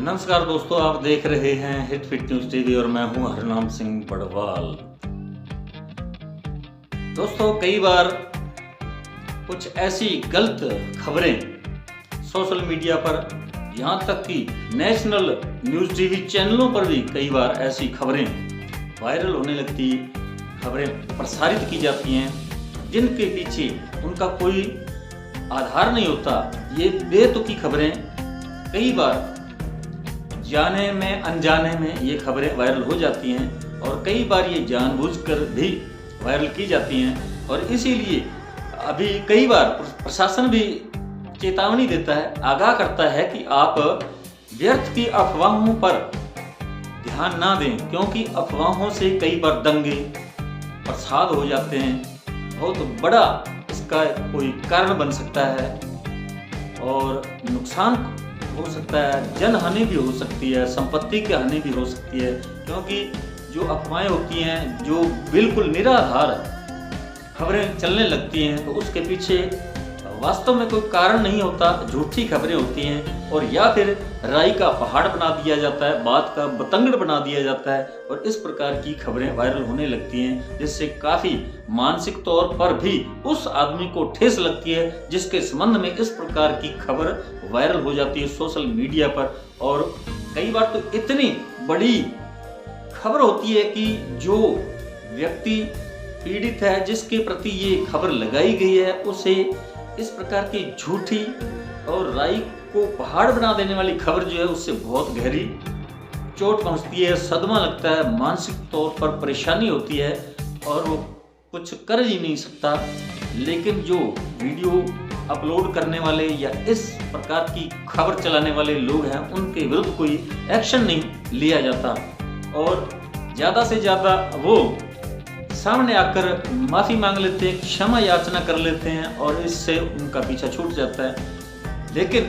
नमस्कार दोस्तों, आप देख रहे हैं हिट फिट न्यूज टीवी और मैं हूं हरनाम सिंह बड़वाल। दोस्तों, कई बार कुछ ऐसी गलत खबरें सोशल मीडिया पर, यहाँ तक कि नेशनल न्यूज टीवी चैनलों पर भी कई बार ऐसी खबरें वायरल होने लगती, खबरें प्रसारित की जाती हैं जिनके पीछे उनका कोई आधार नहीं होता। ये बेतुकी खबरें कई बार जाने में अनजाने में ये खबरें वायरल हो जाती हैं और कई बार ये जानबूझकर भी वायरल की जाती हैं। और इसीलिए अभी कई बार प्रशासन भी चेतावनी देता है, आगाह करता है कि आप व्यर्थ की अफवाहों पर ध्यान ना दें, क्योंकि अफवाहों से कई बार दंगे फसाद हो जाते हैं। बहुत बड़ा इसका कोई कारण बन सकता है और नुकसान हो सकता है, जन हानि भी हो सकती है, संपत्ति की हानि भी हो सकती है। क्योंकि जो अफवाहें होती हैं, जो बिल्कुल निराधार खबरें चलने लगती हैं, तो उसके पीछे वास्तव में कोई कारण नहीं होता, झूठी खबरें होती हैं और या फिर राई का पहाड़ बना दिया जाता है, बात का बतंगड़ बना दिया जाता है और इस प्रकार की खबरें वायरल होने लगती हैं, जिससे काफ़ी मानसिक तौर पर भी उस आदमी को ठेस लगती है जिसके संबंध में इस प्रकार की खबर वायरल हो जाती है सोशल मीडिया पर। और कई बार तो इतनी बड़ी खबर होती है कि जो व्यक्ति पीड़ित है, जिसके प्रति ये खबर लगाई गई है, उसे इस प्रकार की झूठी और राई को पहाड़ बना देने वाली खबर जो है उससे बहुत गहरी चोट पहुंचती है, सदमा लगता है, मानसिक तौर पर परेशानी होती है और वो कुछ कर ही नहीं सकता। लेकिन जो वीडियो अपलोड करने वाले या इस प्रकार की खबर चलाने वाले लोग हैं, उनके विरुद्ध कोई एक्शन नहीं लिया जाता और ज़्यादा से ज़्यादा वो सामने आकर माफ़ी मांग लेते हैं, क्षमा याचना कर लेते हैं और इससे उनका पीछा छूट जाता है। लेकिन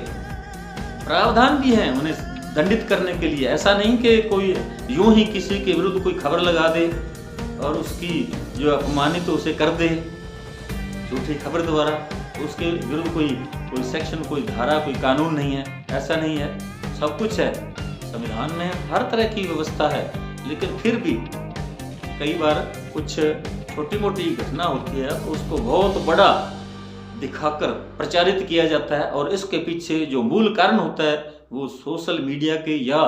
प्रावधान भी है उन्हें दंडित करने के लिए। ऐसा नहीं कि कोई यूं ही किसी के विरुद्ध कोई खबर लगा दे और उसकी जो अपमानित तो उसे कर दे झूठी खबर द्वारा, उसके विरुद्ध कोई सेक्शन, कोई धारा, कोई कानून नहीं है। ऐसा नहीं है, सब कुछ है, संविधान में हर तरह की व्यवस्था है। लेकिन फिर भी कई बार कुछ छोटी मोटी घटना होती है, उसको बहुत बड़ा दिखाकर प्रचारित किया जाता है और इसके पीछे जो मूल कारण होता है वो सोशल मीडिया के या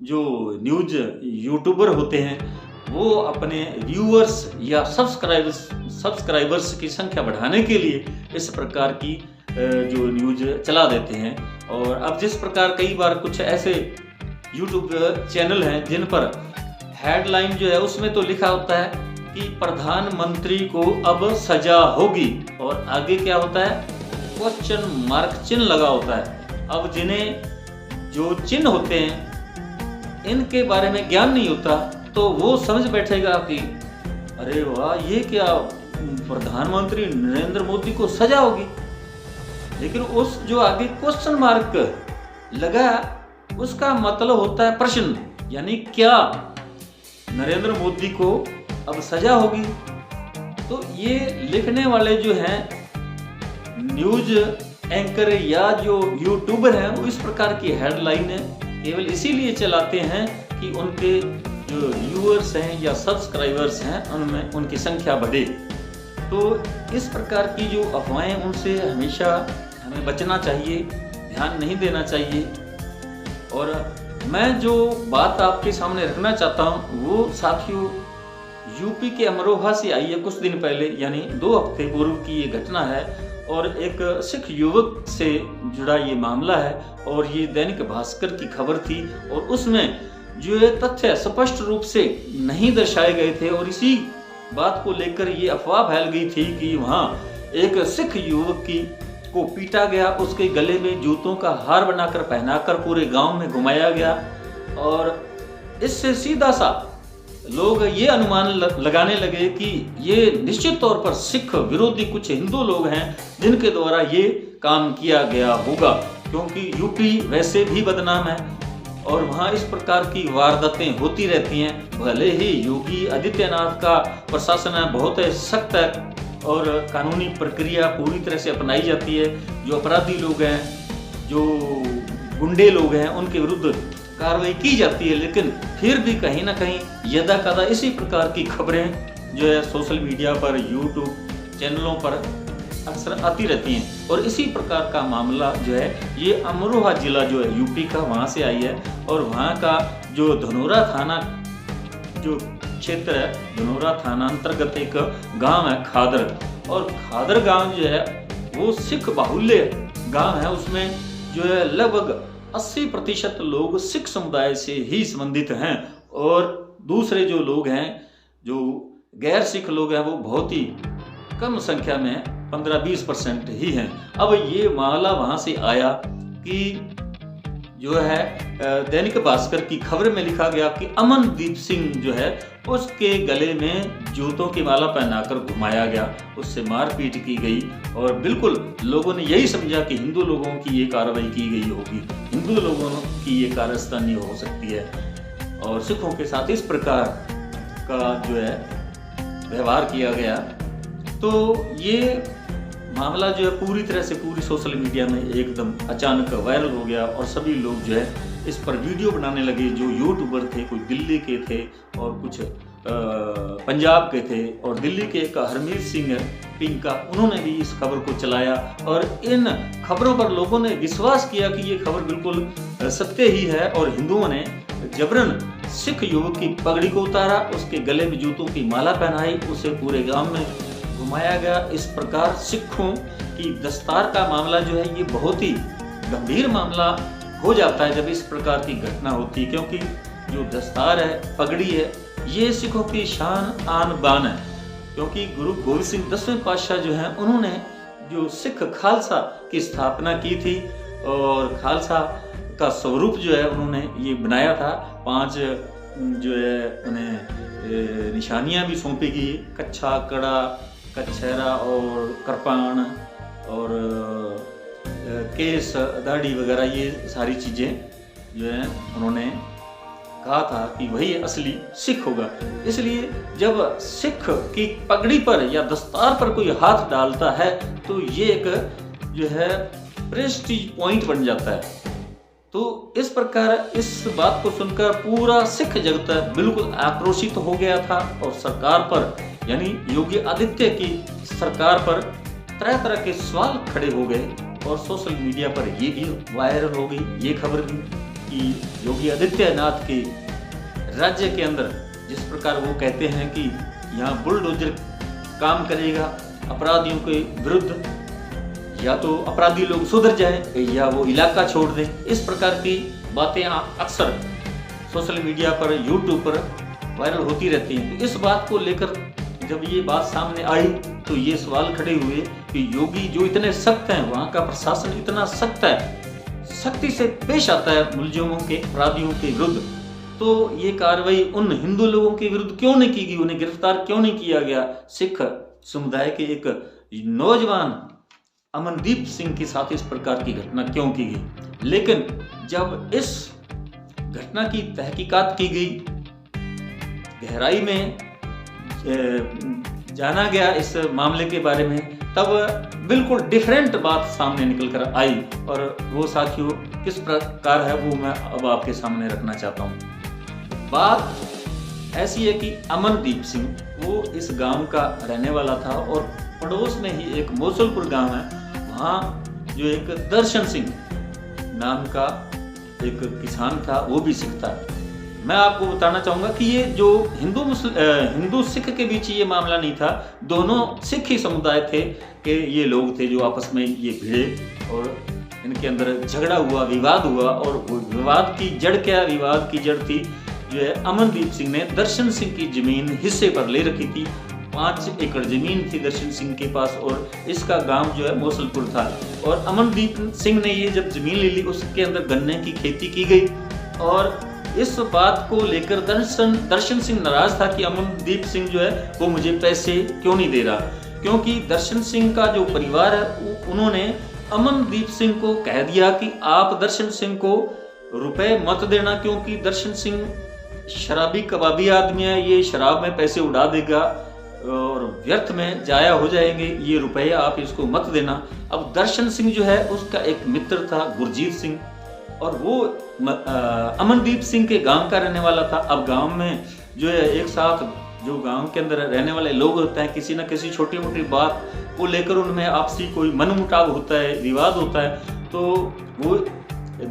जो न्यूज यूट्यूबर होते हैं, वो अपने व्यूअर्स या सब्सक्राइबर्स की संख्या बढ़ाने के लिए इस प्रकार की जो न्यूज चला देते हैं। और अब जिस प्रकार कई बार कुछ ऐसे यूट्यूब चैनल हैं जिन पर हेडलाइन जो है उसमें तो लिखा होता है कि प्रधानमंत्री को अब सजा होगी और आगे क्या होता है, क्वेश्चन मार्क चिन्ह लगा होता है। अब जिन्हें जो चिन्ह होते हैं इनके बारे में ज्ञान नहीं होता, तो वो समझ बैठेगा कि अरे वाह, ये क्या, प्रधानमंत्री नरेंद्र मोदी को सजा होगी। लेकिन उस जो आगे क्वेश्चन मार्क लगा उसका मतलब होता है प्रश्न, यानी क्या नरेंद्र मोदी को अब सजा होगी। तो ये लिखने वाले जो हैं न्यूज एंकर या जो यूट्यूबर हैं, वो इस प्रकार की हेडलाइन केवल इसीलिए चलाते हैं कि उनके जो व्यूअर्स हैं या सब्सक्राइबर्स हैं उनमें उनकी संख्या बढ़े। तो इस प्रकार की जो अफवाहें, उनसे हमेशा हमें बचना चाहिए, ध्यान नहीं देना चाहिए। और मैं जो बात आपके सामने रखना चाहता हूँ वो साथियों यूपी के अमरोहा से आई है कुछ दिन पहले, यानी 2 हफ्ते पूर्व की ये घटना है और एक सिख युवक से जुड़ा ये मामला है और ये दैनिक भास्कर की खबर थी और उसमें जो ये तथ्य स्पष्ट रूप से नहीं दर्शाए गए थे और इसी बात को लेकर ये अफवाह फैल गई थी कि वहाँ एक सिख युवक को पीटा गया, उसके गले में जूतों का हार बनाकर पहनाकर पूरे गांव में घुमाया गया। और इससे सीधा सा लोग ये अनुमान लगाने लगे कि ये निश्चित तौर पर सिख विरोधी कुछ हिंदू लोग हैं जिनके द्वारा ये काम किया गया होगा, क्योंकि यूपी वैसे भी बदनाम है और वहाँ इस प्रकार की वारदातें होती रहती हैं। भले ही योगी आदित्यनाथ का प्रशासन है बहुत सख्त है और कानूनी प्रक्रिया पूरी तरह से अपनाई जाती है, जो अपराधी लोग हैं, जो गुंडे लोग हैं उनके विरुद्ध कार्रवाई की जाती है, लेकिन फिर भी कहीं ना कहीं यदा कदा इसी प्रकार की खबरें जो है सोशल मीडिया पर, यूट्यूब चैनलों पर अक्सर आती रहती हैं। और इसी प्रकार का मामला जो है ये अमरोहा जिला जो है यूपी का, वहाँ से आई है। और वहाँ का जो धनोरा थाना जो क्षेत्र है, धनोरा थाना अंतर्गत एक गांव है खादर, और खादर गांव जो है वो सिख बाहुल्य गांव है। उसमें जो है लगभग 80% लोग सिख समुदाय से ही संबंधित हैं, और दूसरे जो लोग हैं, जो गैर सिख लोग हैं, वो बहुत ही कम संख्या में 15-20% ही हैं। अब ये मामला वहां से आया कि जो है दैनिक भास्कर की खबर में लिखा गया कि अमनदीप सिंह जो है उसके गले में जूतों की माला पहनाकर घुमाया गया, उससे मारपीट की गई। और बिल्कुल लोगों ने यही समझा कि हिंदू लोगों की ये कार्रवाई की गई होगी, हिंदू लोगों की ये कारस्तानी हो सकती है, और सिखों के साथ इस प्रकार का जो है व्यवहार किया गया। तो ये मामला जो है पूरी तरह से पूरी सोशल मीडिया में एकदम अचानक वायरल हो गया, और सभी लोग जो है इस पर वीडियो बनाने लगे। जो यूट्यूबर थे, कोई दिल्ली के थे और कुछ पंजाब के थे, और दिल्ली के एक हरमीत सिंह पिंका, उन्होंने भी इस खबर को चलाया, और इन खबरों पर लोगों ने विश्वास किया कि ये खबर बिल्कुल सत्य ही है। और हिंदुओं ने जबरन सिख युवक की पगड़ी को उतारा, उसके गले में जूतों की माला पहनाई, उसे पूरे गांव में घुमाया गया। इस प्रकार सिखों की दस्तार का मामला जो है ये बहुत ही गंभीर मामला हो जाता है जब इस प्रकार की घटना होती है, क्योंकि जो दस्तार है, पगड़ी है, ये सिखों की शान आन बान है। क्योंकि गुरु गोविंद सिंह 10वें पातशाह जो हैं, उन्होंने जो सिख खालसा की स्थापना की थी, और खालसा का स्वरूप जो है उन्होंने ये बनाया था। 5 जो है उन्हें निशानियां भी सौंपी गई, कच्छा, कड़ा, कच्छहरा और कृपाण और केस, दाढ़ी वगैरह, ये सारी चीज़ें जो है उन्होंने कहा था कि वही असली सिख होगा। इसलिए जब सिख की पगड़ी पर या दस्तार पर कोई हाथ डालता है तो ये एक जो है प्रेस्टीज पॉइंट बन जाता है। तो इस प्रकार इस बात को सुनकर पूरा सिख जगत बिल्कुल आक्रोशित हो गया था, और सरकार पर यानी योगी आदित्य की सरकार पर तरह तरह के सवाल खड़े हो गए, और सोशल मीडिया पर ये भी वायरल हो गई ये खबर भी कि योगी आदित्यनाथ के राज्य के अंदर जिस प्रकार वो कहते हैं कि यहाँ बुलडोजर काम करेगा अपराधियों के विरुद्ध, या तो अपराधी लोग सुधर जाएं या वो इलाका छोड़ दें, इस प्रकार की बातें अक्सर सोशल मीडिया पर, यूट्यूब पर वायरल होती रहती हैं। तो इस बात को लेकर जब ये बात सामने आई तो ये सवाल खड़े हुए कि योगी जो इतने सख्त हैं, वहाँ का प्रशासन इतना सख्त है, सख्ती से पेश आता है मुलजिमों के, अपराधियों के विरुद्ध, तो ये कार्रवाई उन हिंदू लोगों के विरुद्ध क्यों नहीं की गई, उन्हें गिरफ्तार क्यों नहीं किया गया? सिख समुदाय के एक नौजवान अमनदीप सिंह के साथ इस प्रकार की घटना क्यों की गई? लेकिन जब इस घटना की तहकीकात की गई, गहराई में जाना गया इस मामले के बारे में, तब बिल्कुल डिफरेंट बात सामने निकल कर आई, और वो साथियों किस प्रकार है वो मैं अब आपके सामने रखना चाहता हूँ। बात ऐसी है कि अमनदीप सिंह वो इस गांव का रहने वाला था, और पड़ोस में ही एक मोसलपुर गांव है, वहाँ जो एक दर्शन सिंह नाम का एक किसान था, वो भी सिख था। मैं आपको बताना चाहूँगा कि ये जो हिंदू सिख के बीच ये मामला नहीं था, दोनों सिख ही समुदाय थे कि ये लोग थे जो आपस में ये भिड़े, और इनके अंदर झगड़ा हुआ, विवाद हुआ, और वो विवाद की जड़ क्या? विवाद की जड़ थी जो है अमनदीप सिंह ने दर्शन सिंह की जमीन हिस्से पर ले रखी थी। 5 एकड़ जमीन थी दर्शन सिंह के पास, और इसका गांव जो है मोसलपुर था। और अमनदीप सिंह ने ये जब जमीन ले ली, उसके अंदर गन्ने की खेती की गई, और इस बात को लेकर दर्शन सिंह नाराज था कि अमनदीप सिंह जो है वो मुझे पैसे क्यों नहीं दे रहा, क्योंकि दर्शन सिंह का जो परिवार है उन्होंने अमनदीप सिंह को कह दिया कि आप दर्शन सिंह को रुपए मत देना, क्योंकि दर्शन सिंह शराबी कबाबी आदमी है, ये शराब में पैसे उड़ा देगा और व्यर्थ में जाया हो जाएंगे, ये रुपए आप इसको मत देना। अब दर्शन सिंह जो है उसका एक मित्र था गुरजीत सिंह, और वो अमनदीप सिंह के गांव का रहने वाला था। अब गांव में जो है एक साथ जो गांव के अंदर रहने वाले लोग होते हैं, किसी न किसी छोटी मोटी बात को लेकर उनमें आपसी कोई मनमुटाव होता है, विवाद होता है, तो वो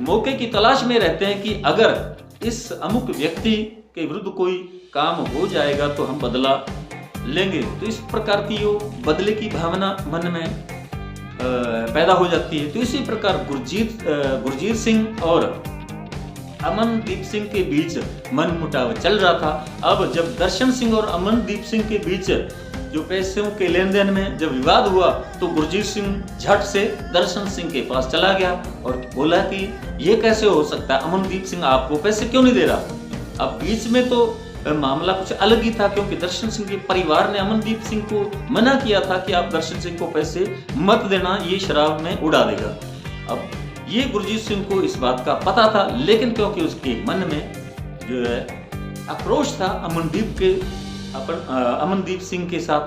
मौके की तलाश में रहते हैं कि अगर इस अमुक व्यक्ति के विरुद्ध कोई काम हो जाएगा तो हम बदला लेंगे। तो इस प्रकार की जो बदले की भावना मन में पैदा हो जाती है। तो इसी प्रकार गुरजीत सिंह और अमनदीप सिंह के बीच मनमुटाव चल रहा था। अब जब दर्शन सिंह और अमनदीप सिंह के बीच जो पैसों के लेन देन में जब विवाद हुआ तो गुरजीत सिंह झट से दर्शन सिंह के पास चला गया और बोला कि ये कैसे हो सकता है, अमनदीप सिंह आपको पैसे क्यों नहीं दे रहा। अब बीच में तो मामला कुछ अलग ही था, क्योंकि दर्शन सिंह के परिवार ने अमनदीप सिंह को मना किया था कि आप दर्शन सिंह को पैसे मत देना, ये शराब में उड़ा देगा। अब ये गुरजीत सिंह को इस बात का पता था, लेकिन क्योंकि उसके मन में जो है आक्रोश था अमनदीप सिंह के साथ,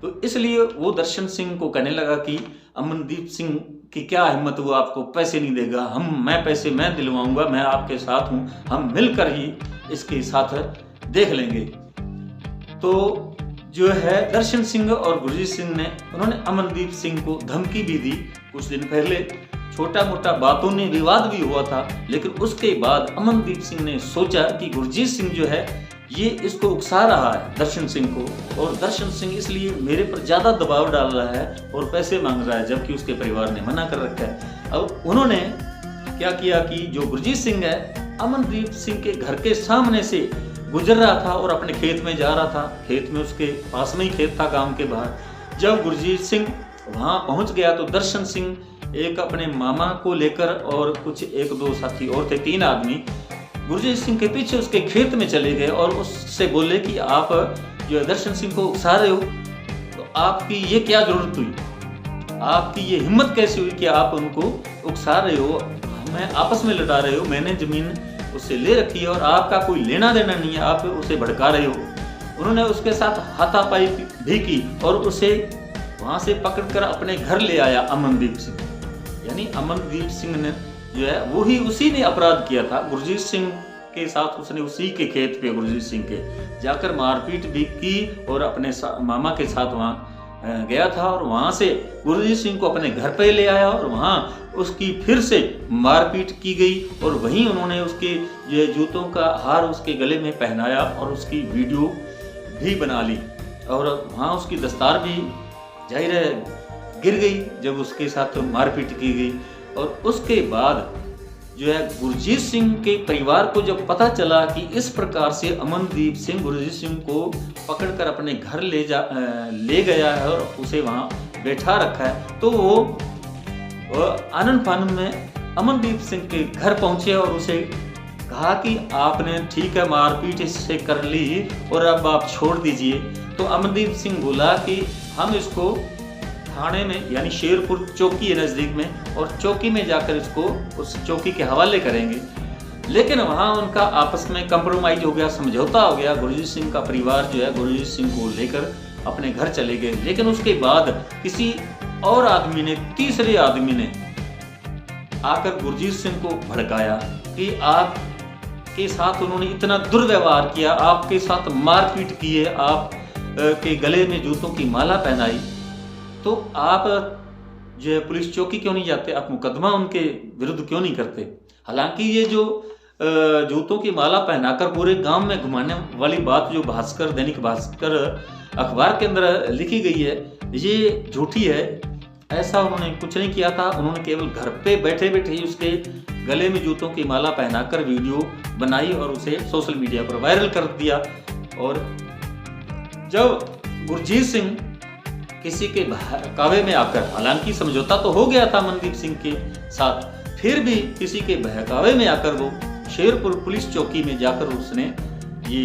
तो इसलिए वो दर्शन सिंह को कहने लगा कि अमनदीप सिंह की क्या हिम्मत, वो आपको पैसे नहीं देगा, मैं पैसे मैं दिलवाऊंगा, मैं आपके साथ हूं, हम मिलकर ही इसके साथ देख लेंगे। तो जो है दर्शन सिंह और गुरजीत सिंह ने उन्होंने अमनदीप सिंह को धमकी भी दी। कुछ दिन पहले छोटा मोटा बातों में विवाद भी हुआ था, लेकिन उसके बाद अमनदीप सिंह ने सोचा कि गुरजीत सिंह जो है ये इसको उकसा रहा है दर्शन सिंह को, और दर्शन सिंह इसलिए मेरे पर ज्यादा दबाव डाल रहा है और पैसे मांग रहा है, जबकि उसके परिवार ने मना कर रखा है। अब उन्होंने क्या किया कि जो गुरजीत सिंह है अमनदीप सिंह के घर के सामने से गुजर रहा था और अपने खेत में जा रहा था। खेत में उसके पास में ही खेत था गांव के बाहर। जब गुरजीत सिंह वहां पहुंच गया तो दर्शन सिंह एक अपने मामा को लेकर और कुछ एक दो साथी और थे, 3 आदमी गुरजीत सिंह के पीछे उसके खेत में चले गए और उससे बोले कि आप जो दर्शन सिंह को उकसा रहे हो, तो आपकी ये क्या जरूरत हुई, आपकी ये हिम्मत कैसे हुई कि आप उनको उकसा रहे हो, हमें आपस में लड़ा रहे हो, मैंने जमीन उससे ले रखी है और आपका कोई लेना देना नहीं है, आप उसे भड़का रहे हो। उन्होंने उसके साथ हाथापाई भी की और उसे वहां से पकड़कर अपने घर ले आया अमनदीप सिंह। यानी अमनदीप सिंह ने जो है उसी ने अपराध किया था गुरजीत सिंह के साथ। उसने उसी के खेत पे गुरजीत सिंह के जाकर मारपीट भी की और अपने मामा के साथ वहां गया था और वहां से गुरजीत सिंह को अपने घर पे ले आया और वहां उसकी फिर से मारपीट की गई और वहीं उन्होंने उसके जो जूतों का हार उसके गले में पहनाया और उसकी वीडियो भी बना ली और वहां उसकी दस्तार भी जाहिर है गिर गई जब उसके साथ मारपीट की गई। और उसके बाद जो है गुरजीत सिंह के परिवार को जब पता चला कि इस प्रकार से अमनदीप सिंह गुरजीत सिंह को पकड़कर अपने घर ले गया है और उसे वहां बैठा रखा है, तो वो आनंद फानंद में अमनदीप सिंह के घर पहुंचे और उसे कहा कि आपने ठीक है मारपीट इससे कर ली और अब आप छोड़ दीजिए। तो अमनदीप सिंह बोला कि हम इसको थाने में यानी शेरपुर चौकी है नजदीक में और चौकी में जाकर इसको उस चौकी के हवाले करेंगे। लेकिन वहां उनका आपस में कंप्रोमाइज हो गया, समझौता हो गया। गुरजीत सिंह का परिवार जो है गुरजीत सिंह को लेकर अपने घर चले गए। लेकिन उसके बाद किसी और आदमी ने, तीसरे आदमी ने आकर गुरजीत सिंह को भड़काया कि आप के साथ उन्होंने इतना दुर्व्यवहार किया, आपके साथ मारपीट की है, आप के गले में जूतों की माला पहनाई, तो आप जो है पुलिस चौकी क्यों नहीं जाते, आप मुकदमा उनके विरुद्ध क्यों नहीं करते। हालांकि ये जो जूतों की माला पहनाकर पूरे गांव में घुमाने वाली बात जो दैनिक भास्कर अखबार के अंदर लिखी गई है ये झूठी है। ऐसा उन्होंने कुछ नहीं किया था। उन्होंने केवल घर पे बैठे बैठे ही उसके गले में जूतों की माला पहनाकर वीडियो बनाई और उसे सोशल मीडिया पर वायरल कर दिया। और जब गुरजीत सिंह किसी के बहकावे में आकर, हालांकि समझौता तो हो गया था अमनदीप सिंह के साथ, फिर भी किसी के बहकावे में आकर वो शेरपुर पुलिस चौकी में जाकर उसने ये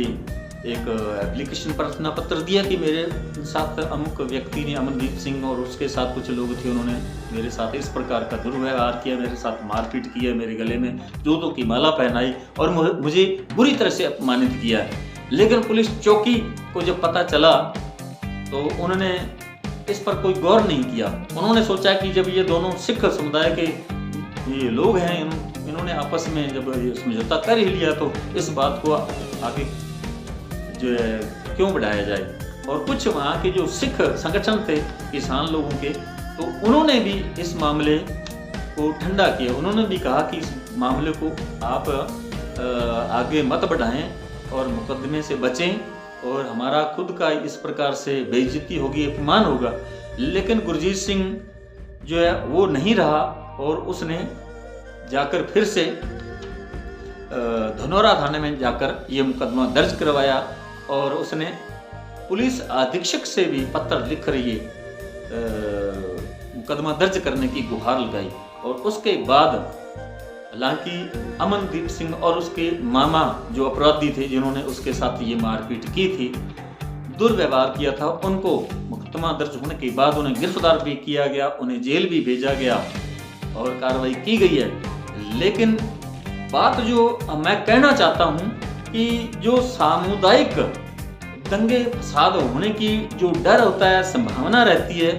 एक एप्लीकेशन प्रार्थना पत्र दिया कि मेरे साथ अमुक व्यक्ति ने, अमनदीप सिंह और उसके साथ कुछ लोग थे, उन्होंने मेरे साथ इस प्रकार का दुर्व्यवहार किया, मेरे साथ मारपीट किया, मेरे गले में जूतों की माला पहनाई और मुझे बुरी तरह से अपमानित किया है। लेकिन पुलिस चौकी को जब पता चला तो उन्होंने इस पर कोई गौर नहीं किया। उन्होंने सोचा कि जब ये दोनों सिख समुदाय के ये लोग हैं इन्होंने आपस में जब ये समझौता कर ही लिया तो इस बात को आगे जो है क्यों बढ़ाया जाए। और कुछ वहाँ के जो सिख संगठन थे किसान लोगों के, तो उन्होंने भी इस मामले को ठंडा किया। उन्होंने भी कहा कि इस मामले को आप आगे मत बढ़ाएं और मुकदमे से बचें और हमारा खुद का इस प्रकार से बेइज्जती होगी, अपमान होगा। लेकिन गुरजीत सिंह जो है वो नहीं रहा और उसने जाकर फिर से धनौरा थाने में जाकर ये मुकदमा दर्ज करवाया और उसने पुलिस अधीक्षक से भी पत्र लिखकर ये मुकदमा दर्ज करने की गुहार लगाई। और उसके बाद हालांकि अमनदीप सिंह और उसके मामा जो अपराधी थे जिन्होंने उसके साथ ये मारपीट की थी, दुर्व्यवहार किया था, उनको मुकदमा दर्ज होने के बाद उन्हें गिरफ्तार भी किया गया, उन्हें जेल भी भेजा गया और कार्रवाई की गई है। लेकिन बात जो मैं कहना चाहता हूं कि जो सामुदायिक दंगे फसाद होने की जो डर होता है, संभावना रहती है,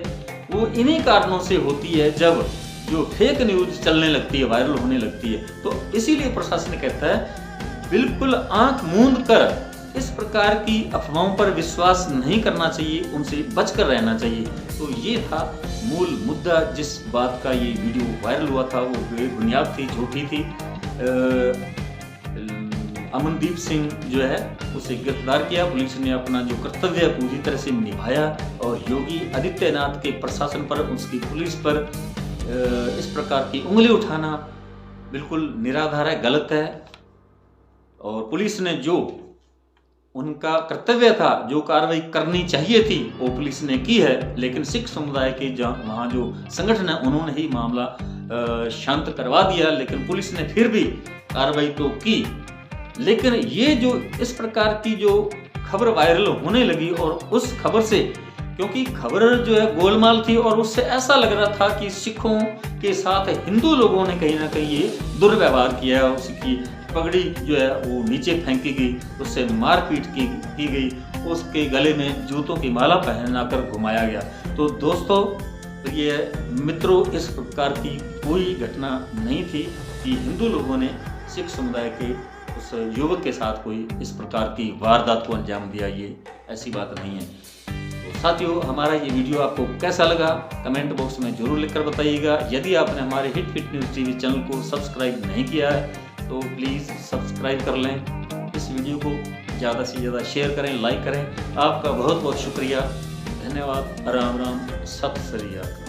वो इन्हीं कारणों से होती है जब जो फेक न्यूज चलने लगती है, वायरल होने लगती है। तो इसीलिए प्रशासन कहता है बिल्कुल आंख मूंद कर इस प्रकार की अफवाहों पर विश्वास नहीं करना चाहिए, उनसे बचकर रहना चाहिए। तो ये था मूल मुद्दा जिस बात का ये वीडियो वायरल हुआ था, वो बेबुनियाद थी, झूठी थी। अमनदीप सिंह जो है उसे गिरफ्तार किया, पुलिस ने अपना जो कर्तव्य पूरी तरह से निभाया और योगी आदित्यनाथ के प्रशासन पर, उसकी पुलिस पर इस प्रकार की उंगली उठाना बिल्कुल निराधार है, गलत है। और पुलिस ने जो उनका कर्तव्य था, जो कार्रवाई करनी चाहिए थी, वो पुलिस ने की है। लेकिन सिख समुदाय के वहाँ जो संगठन है उन्होंने ही मामला शांत करवा दिया, लेकिन पुलिस ने फिर भी कार्रवाई तो की। लेकिन ये जो इस प्रकार की जो खबर वायरल होने लगी और उस खबर से, क्योंकि खबर जो है गोलमाल थी और उससे ऐसा लग रहा था कि सिखों के साथ हिंदू लोगों ने कहीं ना कहीं ये दुर्व्यवहार किया है, उसकी पगड़ी जो है वो नीचे फेंकी गई, उससे मारपीट की गई, उसके गले में जूतों की माला पहना कर घुमाया गया। तो दोस्तों, ये मित्रों, इस प्रकार की कोई घटना नहीं थी कि हिंदू लोगों ने सिख समुदाय के उस युवक के साथ कोई इस प्रकार की वारदात को अंजाम दिया, ये ऐसी बात नहीं है। तो साथियों, हमारा ये वीडियो आपको कैसा लगा कमेंट बॉक्स में जरूर लिखकर बताइएगा। यदि आपने हमारे hit fit news TV channel को सब्सक्राइब नहीं किया है तो प्लीज़ सब्सक्राइब कर लें। इस वीडियो को ज़्यादा से ज़्यादा शेयर करें, लाइक करें। आपका बहुत बहुत शुक्रिया, धन्यवाद। राम राम, सत श्री अकाल।